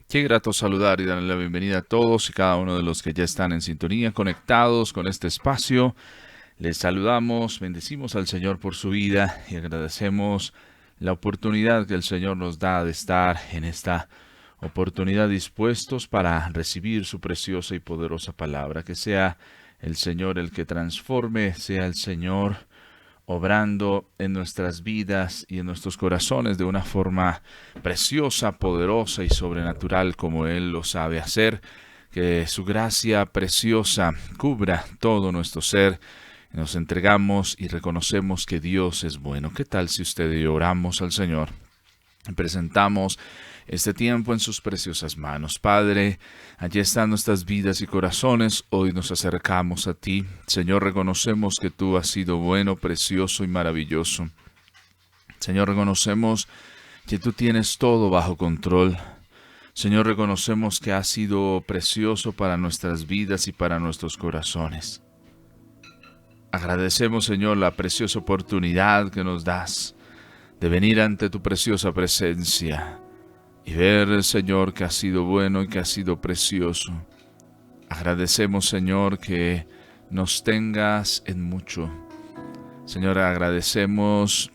Qué grato saludar y darle la bienvenida a todos y cada uno de los que ya están en sintonía, conectados con este espacio. Les saludamos, bendecimos al Señor por su vida y agradecemos la oportunidad que el Señor nos da de estar en esta oportunidad dispuestos para recibir su preciosa y poderosa palabra. Que sea el Señor el que transforme, sea el Señor obrando en nuestras vidas y en nuestros corazones de una forma preciosa, poderosa y sobrenatural como Él lo sabe hacer. Que su gracia preciosa cubra todo nuestro ser. Nos entregamos y reconocemos que Dios es bueno. ¿Qué tal si usted y yo oramos al Señor? Presentamos este tiempo en sus preciosas manos. Padre, allí están nuestras vidas y corazones. Hoy nos acercamos a ti. Señor, reconocemos que tú has sido bueno, precioso y maravilloso. Señor, reconocemos que tú tienes todo bajo control. Señor, reconocemos que has sido precioso para nuestras vidas y para nuestros corazones. Agradecemos, Señor, la preciosa oportunidad que nos das de venir ante tu preciosa presencia y ver, Señor, que has sido bueno y que has sido precioso. Agradecemos, Señor, que nos tengas en mucho. Señor, agradecemos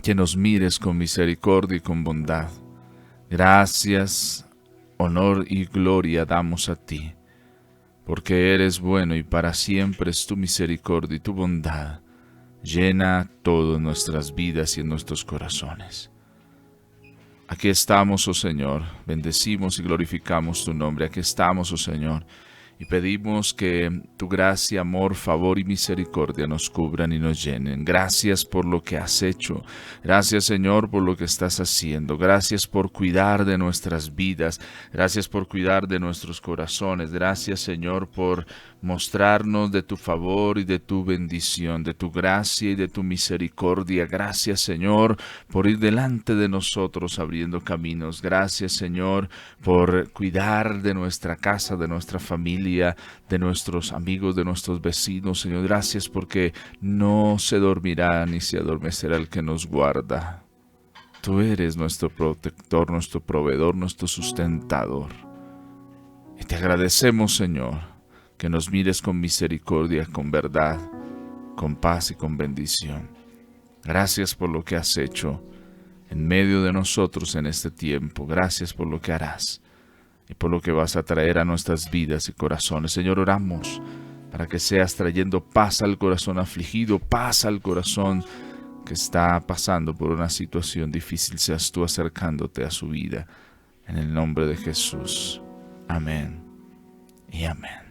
que nos mires con misericordia y con bondad. Gracias, honor y gloria damos a ti, porque eres bueno y para siempre es tu misericordia y tu bondad. Llena todo en nuestras vidas y en nuestros corazones. Aquí estamos, oh Señor, bendecimos y glorificamos tu nombre. Aquí estamos, oh Señor, y pedimos que tu gracia, amor, favor y misericordia nos cubran y nos llenen. Gracias por lo que has hecho. Gracias, Señor, por lo que estás haciendo. Gracias por cuidar de nuestras vidas. Gracias por cuidar de nuestros corazones. Gracias, Señor, por mostrarnos de tu favor y de tu bendición, de tu gracia y de tu misericordia. Gracias, Señor, por ir delante de nosotros abriendo caminos. Gracias, Señor, por cuidar de nuestra casa, de nuestra familia, de nuestros amigos, de nuestros vecinos. Señor, gracias porque no se dormirá ni se adormecerá el que nos guarda. Tú eres nuestro protector, nuestro proveedor, nuestro sustentador. Y te agradecemos, Señor, que nos mires con misericordia, con verdad, con paz y con bendición. Gracias por lo que has hecho en medio de nosotros en este tiempo. Gracias por lo que harás y por lo que vas a traer a nuestras vidas y corazones. Señor, oramos para que seas trayendo paz al corazón afligido, paz al corazón que está pasando por una situación difícil. Seas tú acercándote a su vida. En el nombre de Jesús. Amén y amén.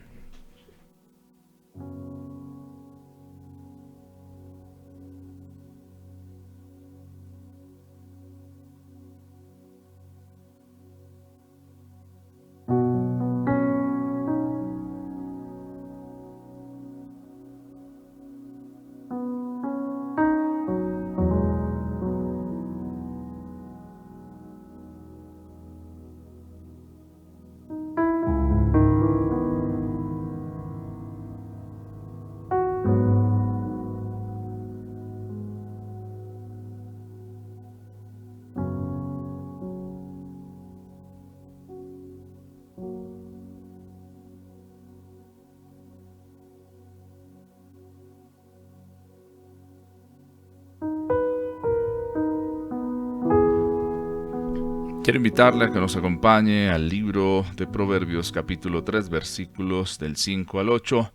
Quiero invitarle a que nos acompañe al libro de Proverbios capítulo 3 versículos del 5 al 8.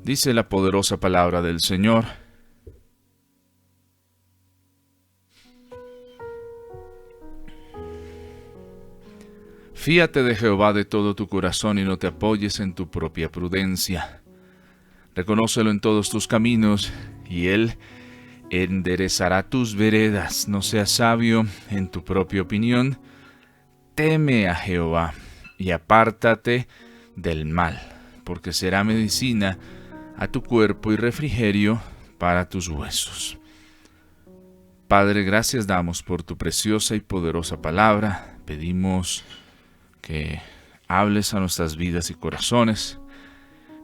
Dice la poderosa palabra del Señor: Fíate de Jehová de todo tu corazón y no te apoyes en tu propia prudencia. Reconócelo en todos tus caminos y Él enderezará tus veredas. No seas sabio en tu propia opinión. Teme a Jehová y apártate del mal, porque será medicina a tu cuerpo y refrigerio para tus huesos. Padre, gracias damos por tu preciosa y poderosa palabra. Pedimos que hables a nuestras vidas y corazones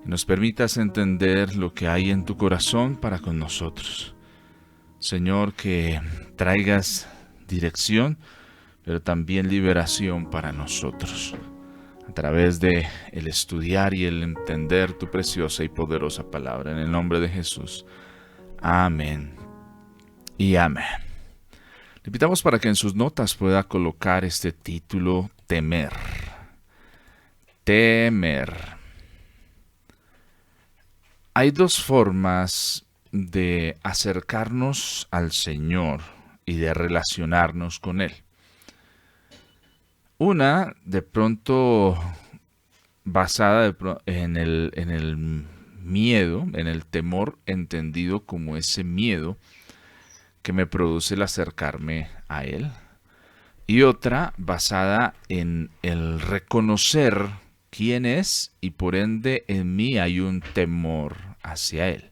y nos permitas entender lo que hay en tu corazón para con nosotros. Señor, que traigas dirección, pero también liberación para nosotros, a través de el estudiar y el entender tu preciosa y poderosa palabra. En el nombre de Jesús. Amén y amén. Le invitamos para que en sus notas pueda colocar este título: temer. Temer. Hay dos formas de acercarnos al Señor y de relacionarnos con Él. Una, de pronto, basada en el miedo, en el temor, entendido como ese miedo que me produce el acercarme a Él. Y otra, basada en el reconocer quién es y por ende en mí hay un temor hacia Él.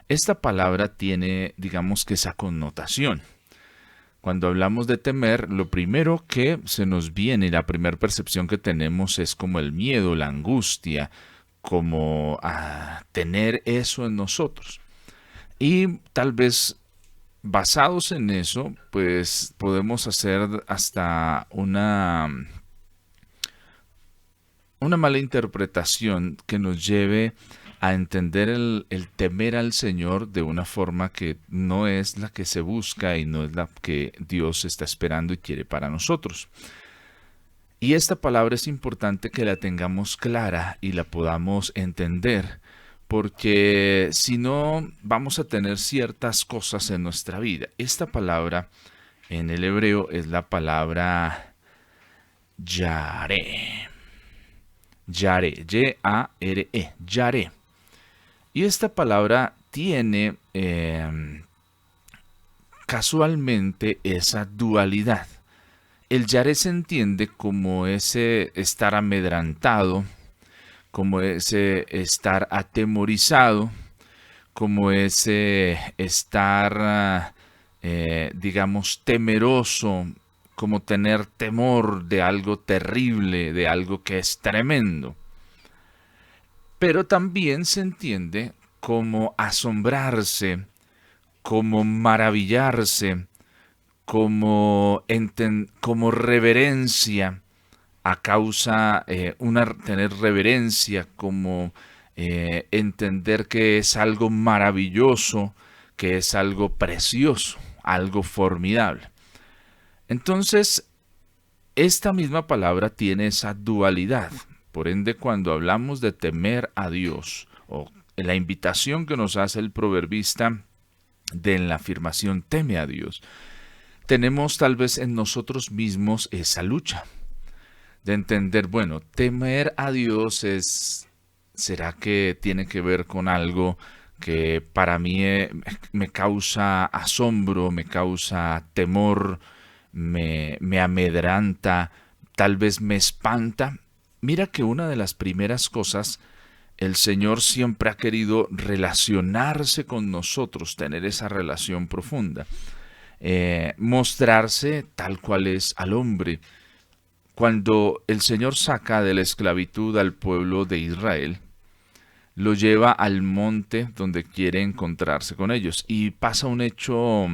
Esta palabra tiene, digamos que esa connotación. Cuando hablamos de temer, lo primero que se nos viene, la primera percepción que tenemos es como el miedo, la angustia, como a tener eso en nosotros. Y tal vez basados en eso, pues podemos hacer hasta una mala interpretación que nos lleve a entender el temer al Señor de una forma que no es la que se busca y no es la que Dios está esperando y quiere para nosotros. Y esta palabra es importante que la tengamos clara y la podamos entender, porque si no vamos a tener ciertas cosas en nuestra vida. Esta palabra en el hebreo es la palabra yaré. Yaré, Y-A-R-E, yaré. Y esta palabra tiene casualmente esa dualidad. El yaré se entiende como ese estar amedrantado, como ese estar atemorizado, como ese estar, digamos, temeroso, como tener temor de algo terrible, de algo que es tremendo. Pero también se entiende como asombrarse, como maravillarse, como reverencia a causa, tener reverencia, como entender que es algo maravilloso, que es algo precioso, algo formidable. Entonces, esta misma palabra tiene esa dualidad. Por ende, cuando hablamos de temer a Dios, o la invitación que nos hace el proverbista de la afirmación teme a Dios, tenemos tal vez en nosotros mismos esa lucha de entender, bueno, temer a Dios ¿será que tiene que ver con algo que para mí me causa asombro, me causa temor, me amedrenta, tal vez me espanta? Mira que una de las primeras cosas, el Señor siempre ha querido relacionarse con nosotros, tener esa relación profunda, mostrarse tal cual es al hombre. Cuando el Señor saca de la esclavitud al pueblo de Israel, lo lleva al monte donde quiere encontrarse con ellos y pasa un hecho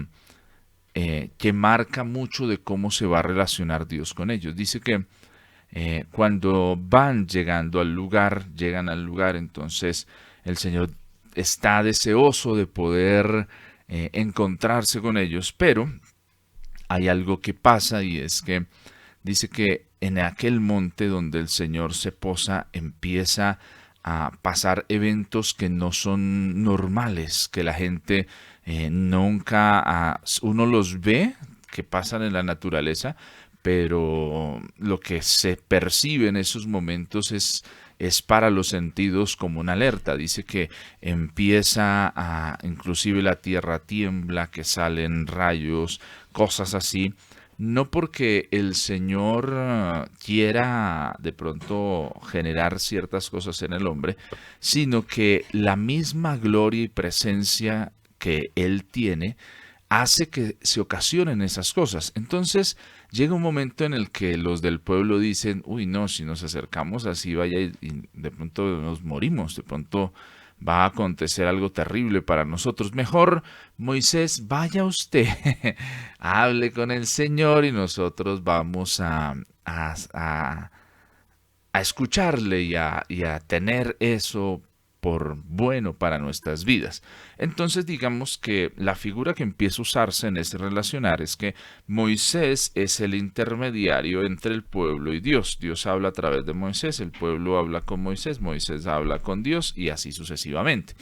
que marca mucho de cómo se va a relacionar Dios con ellos. Dice que cuando llegan al lugar, entonces el Señor está deseoso de poder encontrarse con ellos, pero hay algo que pasa y es que dice que en aquel monte donde el Señor se posa empieza a pasar eventos que no son normales, que la gente nunca, uno los ve, que pasan en la naturaleza, pero lo que se percibe en esos momentos es para los sentidos como una alerta. Dice que inclusive la tierra tiembla, que salen rayos, cosas así. No porque el Señor quiera de pronto generar ciertas cosas en el hombre, sino que la misma gloria y presencia que Él tiene hace que se ocasionen esas cosas. Entonces llega un momento en el que los del pueblo dicen, uy no, si nos acercamos así vaya y de pronto nos morimos, de pronto va a acontecer algo terrible para nosotros. Mejor, Moisés, vaya usted, hable con el Señor y nosotros vamos a, a escucharle y a tener eso por bueno para nuestras vidas. Entonces digamos que la figura que empieza a usarse en ese relacionar es que Moisés es el intermediario entre el pueblo y Dios. Dios habla a través de Moisés, el pueblo habla con Moisés, Moisés habla con Dios y así sucesivamente.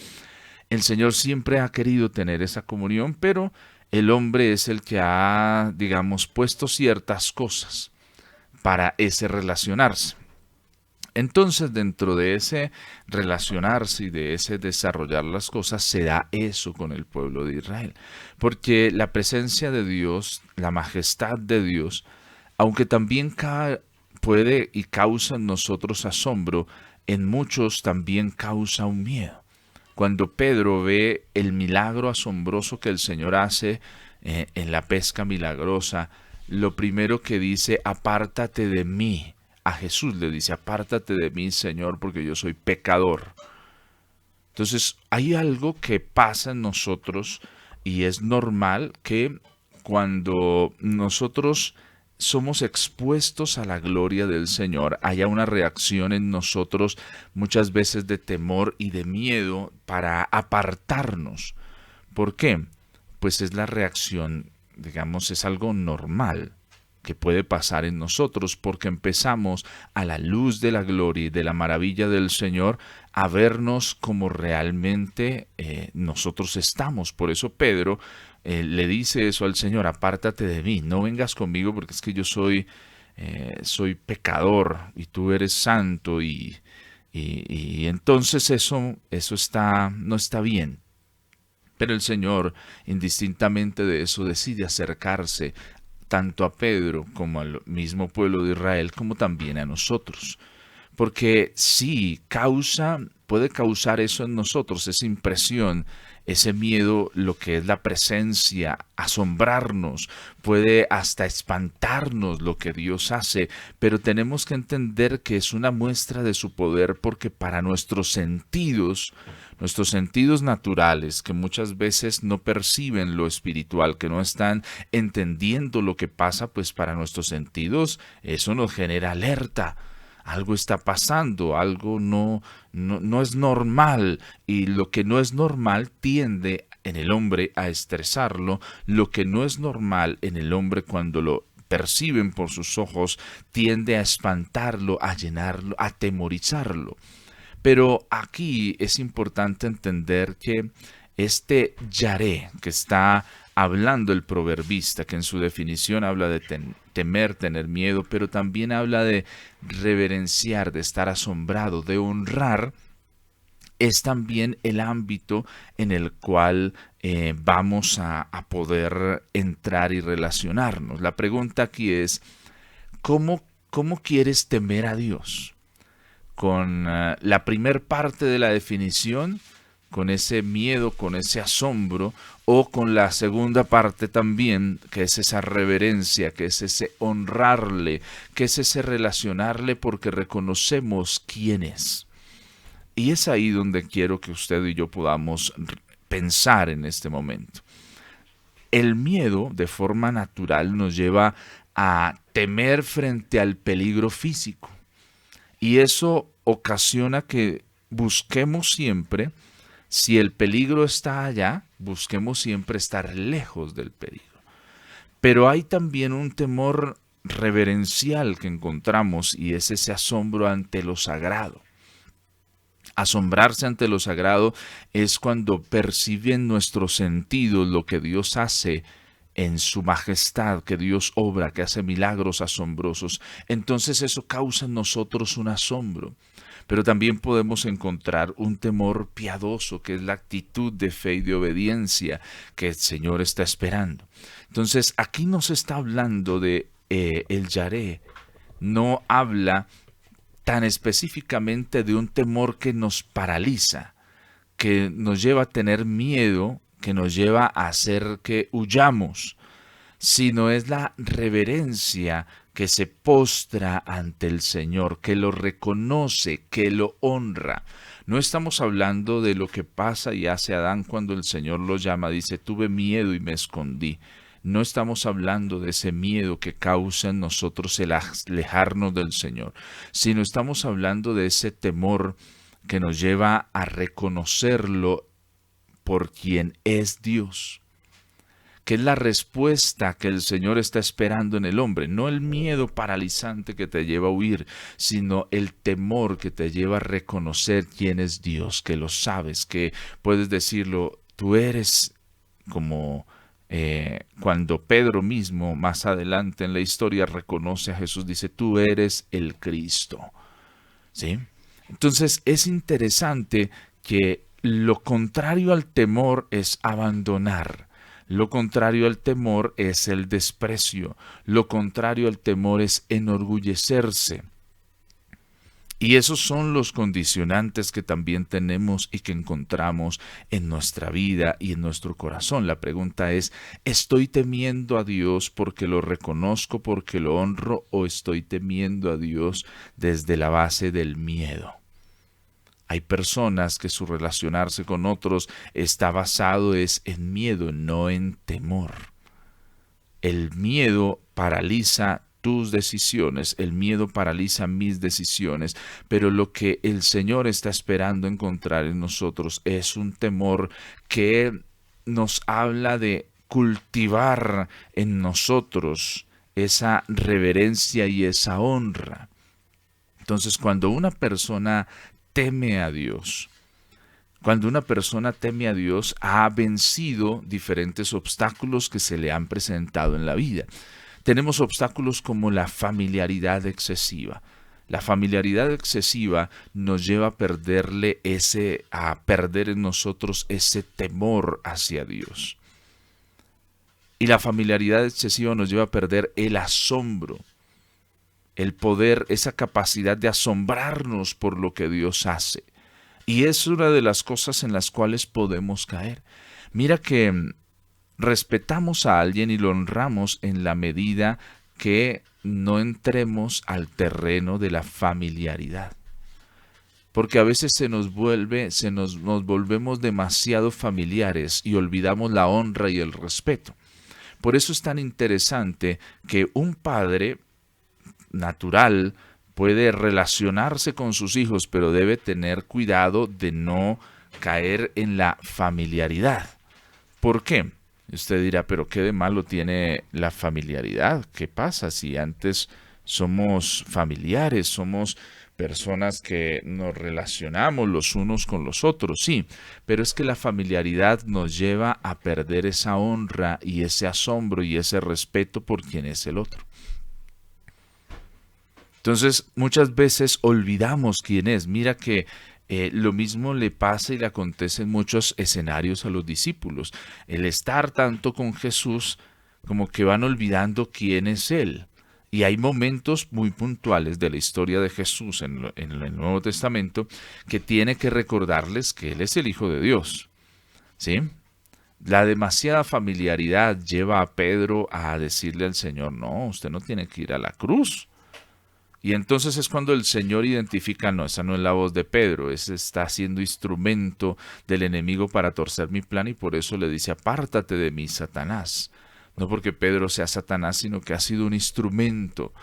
El Señor siempre ha querido tener esa comunión, pero el hombre es el que ha, digamos, puesto ciertas cosas para ese relacionarse. Entonces, dentro de ese relacionarse y de ese desarrollar las cosas, se da eso con el pueblo de Israel. Porque la presencia de Dios, la majestad de Dios, aunque también puede y causa en nosotros asombro, en muchos también causa un miedo. Cuando Pedro ve el milagro asombroso que el Señor hace en la pesca milagrosa, lo primero que dice, apártate de mí. A Jesús le dice, apártate de mí, Señor, porque yo soy pecador. Entonces, hay algo que pasa en nosotros y es normal que cuando nosotros somos expuestos a la gloria del Señor, haya una reacción en nosotros muchas veces de temor y de miedo para apartarnos. ¿Por qué? Pues es la reacción, digamos, es algo normal que puede pasar en nosotros porque empezamos a la luz de la gloria y de la maravilla del Señor a vernos como realmente nosotros estamos. Por eso Pedro le dice eso al Señor, apártate de mí, no vengas conmigo porque es que yo soy pecador y tú eres santo y entonces eso no está bien. Pero el Señor, indistintamente de eso, decide acercarse tanto a Pedro como al mismo pueblo de Israel, como también a nosotros. Porque sí, puede causar eso en nosotros, esa impresión, ese miedo, lo que es la presencia, asombrarnos, puede hasta espantarnos lo que Dios hace, pero tenemos que entender que es una muestra de su poder porque para nuestros sentidos naturales, que muchas veces no perciben lo espiritual, que no están entendiendo lo que pasa, pues para nuestros sentidos eso nos genera alerta. Algo está pasando, algo no es normal y lo que no es normal tiende en el hombre a estresarlo, lo que no es normal en el hombre cuando lo perciben por sus ojos tiende a espantarlo, a llenarlo, a atemorizarlo. Pero aquí es importante entender que este yaré que está hablando el proverbista, que en su definición habla de temer, tener miedo, pero también habla de reverenciar, de estar asombrado, de honrar, es también el ámbito en el cual vamos a poder entrar y relacionarnos. La pregunta aquí es, ¿cómo quieres temer a Dios? Con la primer parte de la definición, con ese miedo, con ese asombro, o con la segunda parte también, que es esa reverencia, que es ese honrarle, que es ese relacionarle porque reconocemos quién es. Y es ahí donde quiero que usted y yo podamos pensar en este momento. El miedo, de forma natural, nos lleva a temer frente al peligro físico. Y eso ocasiona que busquemos siempre, si el peligro está allá, busquemos siempre estar lejos del peligro. Pero hay también un temor reverencial que encontramos y es ese asombro ante lo sagrado. Asombrarse ante lo sagrado es cuando perciben nuestros sentidos lo que Dios hace en su majestad, que Dios obra, que hace milagros asombrosos. Entonces eso causa en nosotros un asombro. Pero también podemos encontrar un temor piadoso, que es la actitud de fe y de obediencia que el Señor está esperando. Entonces aquí no se está hablando de el yaré, no habla tan específicamente de un temor que nos paraliza, que nos lleva a tener miedo, que nos lleva a hacer que huyamos, sino es la reverencia que se postra ante el Señor, que lo reconoce, que lo honra. No estamos hablando de lo que pasa y hace Adán cuando el Señor lo llama, dice, tuve miedo y me escondí. No estamos hablando de ese miedo que causa en nosotros el alejarnos del Señor, sino estamos hablando de ese temor que nos lleva a reconocerlo por quien es Dios, que es la respuesta que el Señor está esperando en el hombre, no el miedo paralizante que te lleva a huir, sino el temor que te lleva a reconocer quién es Dios, que lo sabes, que puedes decirlo, tú eres como cuando Pedro mismo más adelante en la historia reconoce a Jesús, dice, tú eres el Cristo. ¿Sí? Entonces es interesante que lo contrario al temor es abandonar. Lo contrario al temor es el desprecio. Lo contrario al temor es enorgullecerse. Y esos son los condicionantes que también tenemos y que encontramos en nuestra vida y en nuestro corazón. La pregunta es, ¿estoy temiendo a Dios porque lo reconozco, porque lo honro, o estoy temiendo a Dios desde la base del miedo? Hay personas que su relacionarse con otros está basado en miedo, no en temor. El miedo paraliza tus decisiones, el miedo paraliza mis decisiones, pero lo que el Señor está esperando encontrar en nosotros es un temor que nos habla de cultivar en nosotros esa reverencia y esa honra. Entonces, cuando una persona teme a Dios, cuando una persona teme a Dios, ha vencido diferentes obstáculos que se le han presentado en la vida. Tenemos obstáculos como la familiaridad excesiva. La familiaridad excesiva nos lleva a perder en nosotros ese temor hacia Dios. Y la familiaridad excesiva nos lleva a perder el asombro, el poder, esa capacidad de asombrarnos por lo que Dios hace. Y es una de las cosas en las cuales podemos caer. Mira que respetamos a alguien y lo honramos en la medida que no entremos al terreno de la familiaridad. Porque a veces nos volvemos demasiado familiares y olvidamos la honra y el respeto. Por eso es tan interesante que un padre natural puede relacionarse con sus hijos, pero debe tener cuidado de no caer en la familiaridad. ¿Por qué? Usted dirá, pero ¿qué de malo tiene la familiaridad? ¿Qué pasa si antes somos familiares, somos personas que nos relacionamos los unos con los otros? Sí, pero es que la familiaridad nos lleva a perder esa honra y ese asombro y ese respeto por quien es el otro. Entonces, muchas veces olvidamos quién es. Mira que lo mismo le pasa y le acontece en muchos escenarios a los discípulos. El estar tanto con Jesús, como que van olvidando quién es Él. Y hay momentos muy puntuales de la historia de Jesús en el Nuevo Testamento que tiene que recordarles que Él es el Hijo de Dios. ¿Sí? La demasiada familiaridad lleva a Pedro a decirle al Señor, no, usted no tiene que ir a la cruz. Y entonces es cuando el Señor identifica, no, esa no es la voz de Pedro, ese está siendo instrumento del enemigo para torcer mi plan y por eso le dice, apártate de mí, Satanás. No porque Pedro sea Satanás, sino que ha sido un instrumento.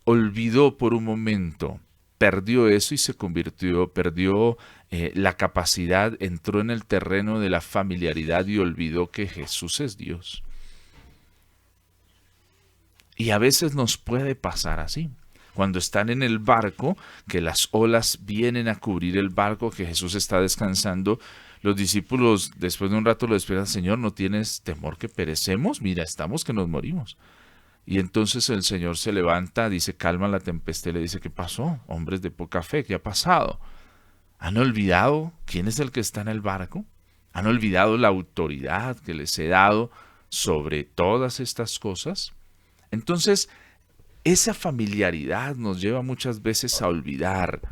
Olvidó por un momento, perdió eso y perdió la capacidad, entró en el terreno de la familiaridad y olvidó que Jesús es Dios. Y a veces nos puede pasar así. Cuando están en el barco, que las olas vienen a cubrir el barco, que Jesús está descansando, los discípulos después de un rato lo despiertan, Señor, ¿no tienes temor que perecemos? Mira, estamos que nos morimos. Y entonces el Señor se levanta, dice, calma la tempestad, y le dice, ¿qué pasó? Hombres de poca fe, ¿qué ha pasado? ¿Han olvidado quién es el que está en el barco? ¿Han olvidado la autoridad que les he dado sobre todas estas cosas? Entonces, esa familiaridad nos lleva muchas veces a olvidar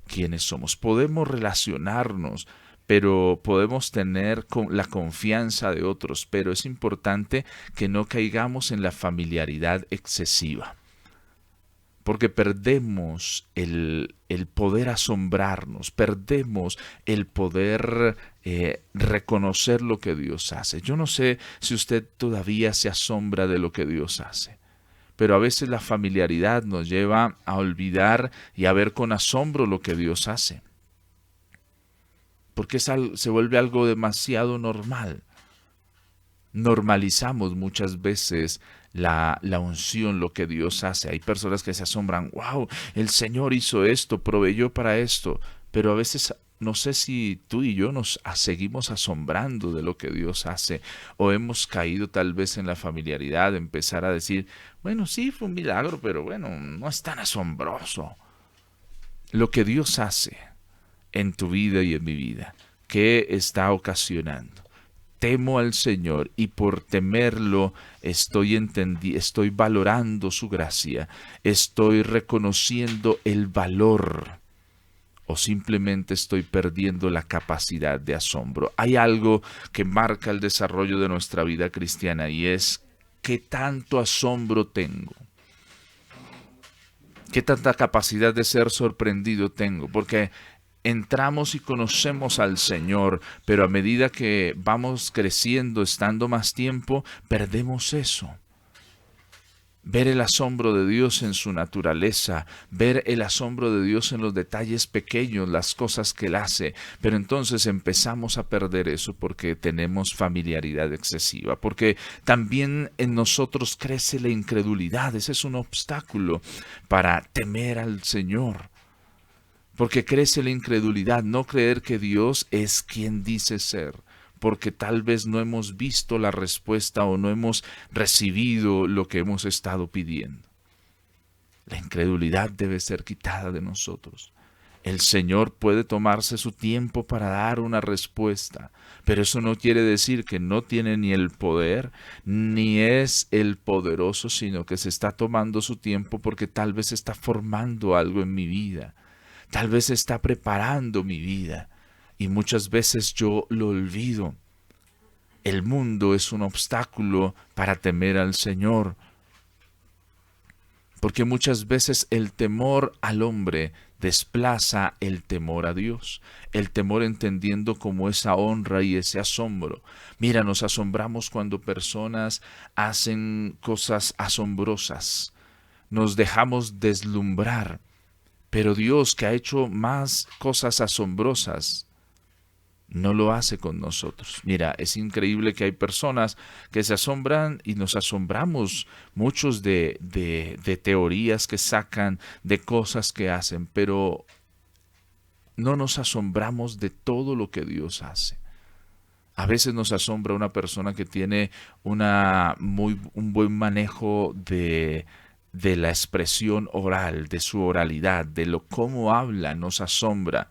quiénes somos. Podemos relacionarnos, pero podemos tener la confianza de otros, pero es importante que no caigamos en la familiaridad excesiva, porque perdemos el poder asombrarnos, perdemos el poder reconocer lo que Dios hace. Yo no sé si usted todavía se asombra de lo que Dios hace, pero a veces la familiaridad nos lleva a olvidar y a ver con asombro lo que Dios hace, porque se vuelve algo demasiado normal. Normalizamos muchas veces la unción, lo que Dios hace. Hay personas que se asombran, wow, el Señor hizo esto, proveyó para esto, pero a veces no sé si tú y yo nos seguimos asombrando de lo que Dios hace, o hemos caído tal vez en la familiaridad, empezar a decir, bueno, sí, fue un milagro, pero bueno, no es tan asombroso. Lo que Dios hace en tu vida y en mi vida, ¿qué está ocasionando? Temo al Señor y por temerlo estoy valorando su gracia, estoy reconociendo el valor, o simplemente estoy perdiendo la capacidad de asombro. Hay algo que marca el desarrollo de nuestra vida cristiana y es qué tanto asombro tengo, qué tanta capacidad de ser sorprendido tengo, porque entramos y conocemos al Señor, pero a medida que vamos creciendo, estando más tiempo, perdemos eso. Ver el asombro de Dios en su naturaleza, ver el asombro de Dios en los detalles pequeños, las cosas que Él hace, pero entonces empezamos a perder eso porque tenemos familiaridad excesiva, porque también en nosotros crece la incredulidad. Ese es un obstáculo para temer al Señor. Porque crece la incredulidad, no creer que Dios es quien dice ser, porque tal vez no hemos visto la respuesta o no hemos recibido lo que hemos estado pidiendo. La incredulidad debe ser quitada de nosotros. El Señor puede tomarse su tiempo para dar una respuesta, pero eso no quiere decir que no tiene ni el poder, ni es el poderoso, sino que se está tomando su tiempo porque tal vez está formando algo en mi vida. Tal vez está preparando mi vida y muchas veces yo lo olvido. El mundo es un obstáculo para temer al Señor, porque muchas veces el temor al hombre desplaza el temor a Dios, el temor entendiendo como esa honra y ese asombro. Mira, nos asombramos cuando personas hacen cosas asombrosas, nos dejamos deslumbrar. Pero Dios, que ha hecho más cosas asombrosas, no lo hace con nosotros. Mira, es increíble que hay personas que se asombran y nos asombramos muchos de teorías que sacan, de cosas que hacen, pero no nos asombramos de todo lo que Dios hace. A veces nos asombra una persona que tiene un buen manejo de la expresión oral, de su oralidad, de lo cómo habla, nos asombra.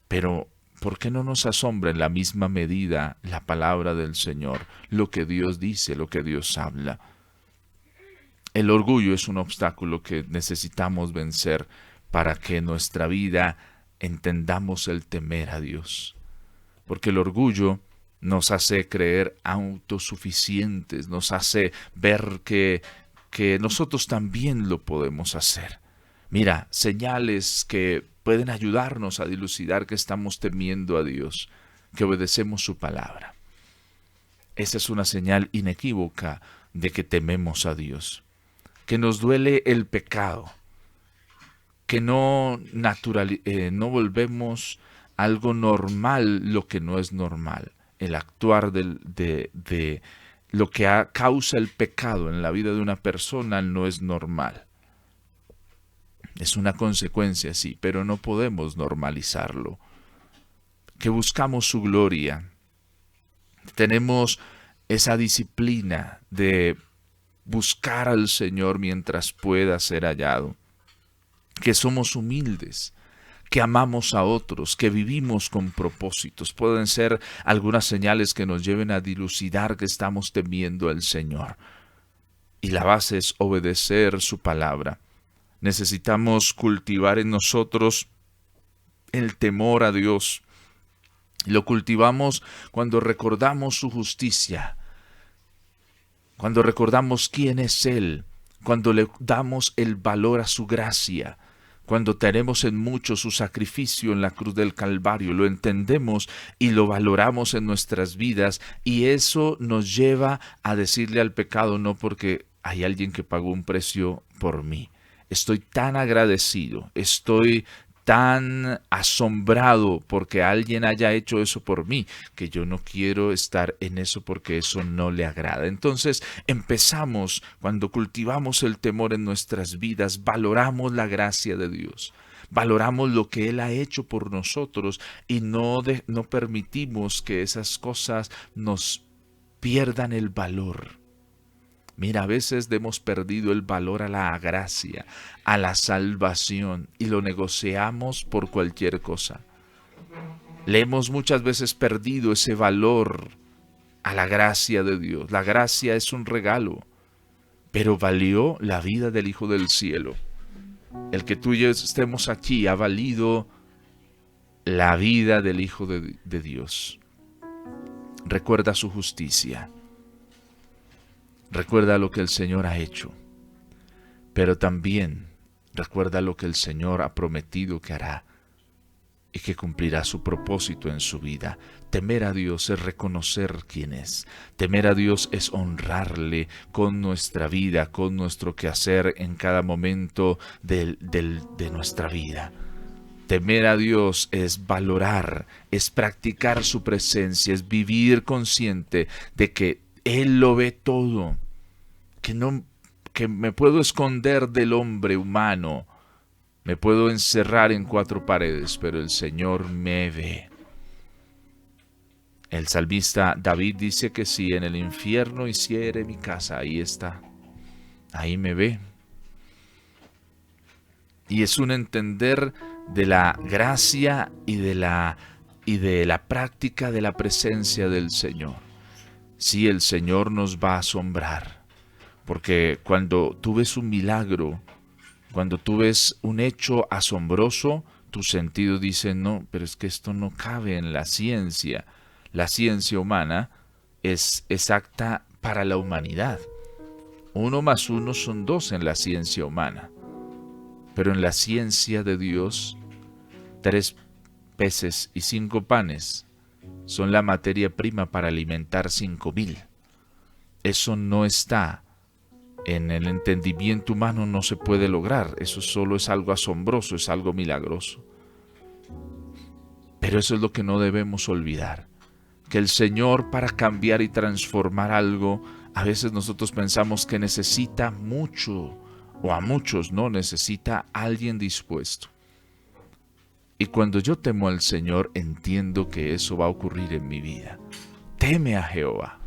Pero, ¿por qué no nos asombra en la misma medida la palabra del Señor, lo que Dios dice, lo que Dios habla? El orgullo es un obstáculo que necesitamos vencer para que en nuestra vida entendamos el temer a Dios. Porque el orgullo nos hace creer autosuficientes, nos hace ver que nosotros también lo podemos hacer. Mira, señales que pueden ayudarnos a dilucidar que estamos temiendo a Dios, que obedecemos su palabra. Esa es una señal inequívoca de que tememos a Dios, que nos duele el pecado, que no volvemos algo normal lo que no es normal, el actuar de lo que causa el pecado en la vida de una persona no es normal. Es una consecuencia, sí, pero no podemos normalizarlo. Que buscamos su gloria. Tenemos esa disciplina de buscar al Señor mientras pueda ser hallado. Que somos humildes, que amamos a otros, que vivimos con propósitos. Pueden ser algunas señales que nos lleven a dilucidar que estamos temiendo al Señor. Y la base es obedecer su palabra. Necesitamos cultivar en nosotros el temor a Dios, Lo cultivamos cuando recordamos su justicia, cuando recordamos quién es Él, cuando le damos el valor a su gracia, cuando tenemos en mucho su sacrificio en la cruz del Calvario, lo entendemos y lo valoramos en nuestras vidas, y eso nos lleva a decirle al pecado: no, porque hay alguien que pagó un precio por mí. Estoy tan agradecido, estoy tan asombrado porque alguien haya hecho eso por mí, que yo no quiero estar en eso porque eso no le agrada. Entonces empezamos, cuando cultivamos el temor en nuestras vidas, valoramos la gracia de Dios. Valoramos lo que Él ha hecho por nosotros y no permitimos que esas cosas nos pierdan el valor. Mira, a veces hemos perdido el valor a la gracia, a la salvación, y lo negociamos por cualquier cosa. Le hemos muchas veces perdido ese valor a la gracia de Dios. La gracia es un regalo, pero valió la vida del Hijo del Cielo. El que tú y yo estemos aquí ha valido la vida del Hijo de Dios. Recuerda su justicia. Recuerda lo que el Señor ha hecho, pero también recuerda lo que el Señor ha prometido que hará y que cumplirá su propósito en su vida. Temer a Dios es reconocer quién es. Temer a Dios es honrarle con nuestra vida, con nuestro quehacer en cada momento de nuestra vida. Temer a Dios es valorar, es practicar su presencia, es vivir consciente de que Él lo ve todo, que me puedo esconder del hombre humano, me puedo encerrar en cuatro paredes, pero el Señor me ve. El salmista David dice que si en el infierno hiciere mi casa, ahí está, ahí me ve. Y es un entender de la gracia y de la práctica de la presencia del Señor. Sí, el Señor nos va a asombrar, porque cuando tú ves un milagro, cuando tú ves un hecho asombroso, tus sentidos dicen: no, pero es que esto no cabe en la ciencia. La ciencia humana es exacta para la humanidad. 1 más 1 son 2 en la ciencia humana. Pero en la ciencia de Dios, 3 peces y 5 panes son la materia prima para alimentar 5,000. Eso no está en el entendimiento humano, no se puede lograr. Eso solo es algo asombroso, es algo milagroso. Pero eso es lo que no debemos olvidar, que el Señor, para cambiar y transformar algo, a veces nosotros pensamos que necesita mucho, o a muchos no, necesita alguien dispuesto. Y cuando yo temo al Señor, entiendo que eso va a ocurrir en mi vida. Teme a Jehová.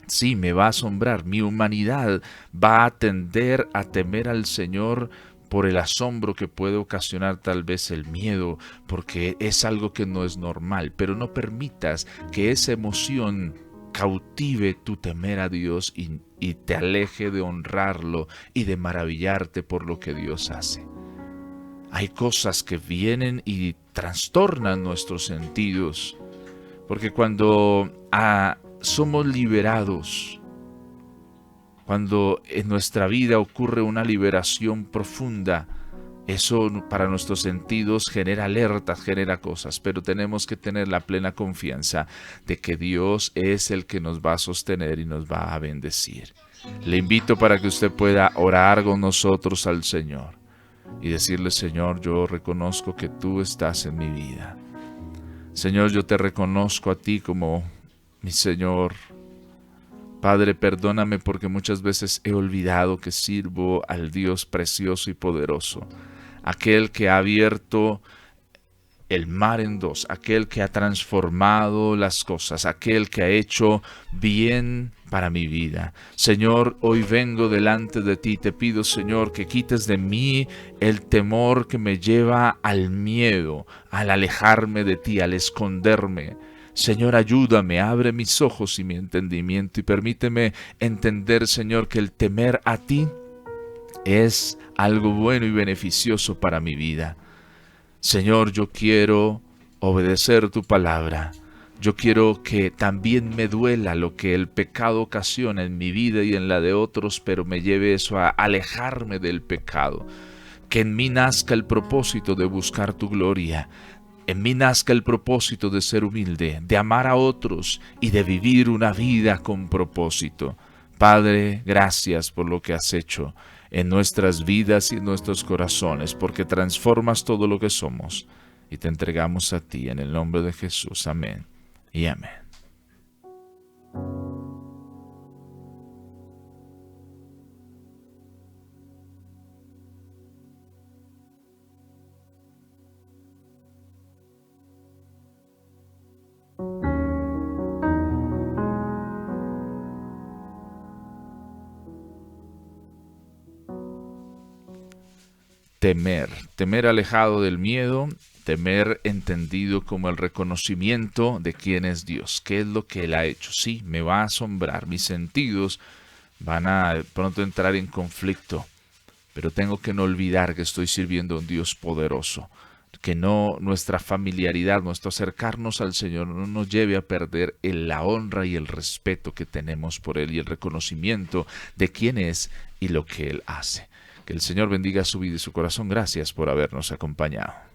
Sí, me va a asombrar. Mi humanidad va a tender a temer al Señor por el asombro que puede ocasionar tal vez el miedo, porque es algo que no es normal. Pero no permitas que esa emoción cautive tu temer a Dios y te aleje de honrarlo y de maravillarte por lo que Dios hace. Hay cosas que vienen y trastornan nuestros sentidos, porque cuando somos liberados, cuando en nuestra vida ocurre una liberación profunda, eso para nuestros sentidos genera alertas, genera cosas, pero tenemos que tener la plena confianza de que Dios es el que nos va a sostener y nos va a bendecir. Le invito para que usted pueda orar con nosotros al Señor y decirle: Señor, yo reconozco que tú estás en mi vida. Señor, yo te reconozco a ti como mi Señor. Padre, perdóname porque muchas veces he olvidado que sirvo al Dios precioso y poderoso, aquel que ha abierto el mar en dos, aquel que ha transformado las cosas, aquel que ha hecho bien para mi vida. Señor, hoy vengo delante de ti, te pido, Señor, que quites de mí el temor que me lleva al miedo, al alejarme de ti, al esconderme. Señor, ayúdame, abre mis ojos y mi entendimiento y permíteme entender, Señor, que el temer a ti es algo bueno y beneficioso para mi vida. Señor, yo quiero obedecer tu palabra. Yo quiero que también me duela lo que el pecado ocasiona en mi vida y en la de otros, pero me lleve eso a alejarme del pecado. Que en mí nazca el propósito de buscar tu gloria. En mí nazca el propósito de ser humilde, de amar a otros y de vivir una vida con propósito. Padre, gracias por lo que has hecho en nuestras vidas y en nuestros corazones, porque transformas todo lo que somos. Y te entregamos a ti en el nombre de Jesús. Amén y amén. Temer, temer alejado del miedo, temer entendido como el reconocimiento de quién es Dios, qué es lo que Él ha hecho. Sí, me va a asombrar, mis sentidos van a pronto entrar en conflicto, pero tengo que no olvidar que estoy sirviendo a un Dios poderoso, que no nuestra familiaridad, nuestro acercarnos al Señor no nos lleve a perder la honra y el respeto que tenemos por Él y el reconocimiento de quién es y lo que Él hace. Que el Señor bendiga su vida y su corazón. Gracias por habernos acompañado.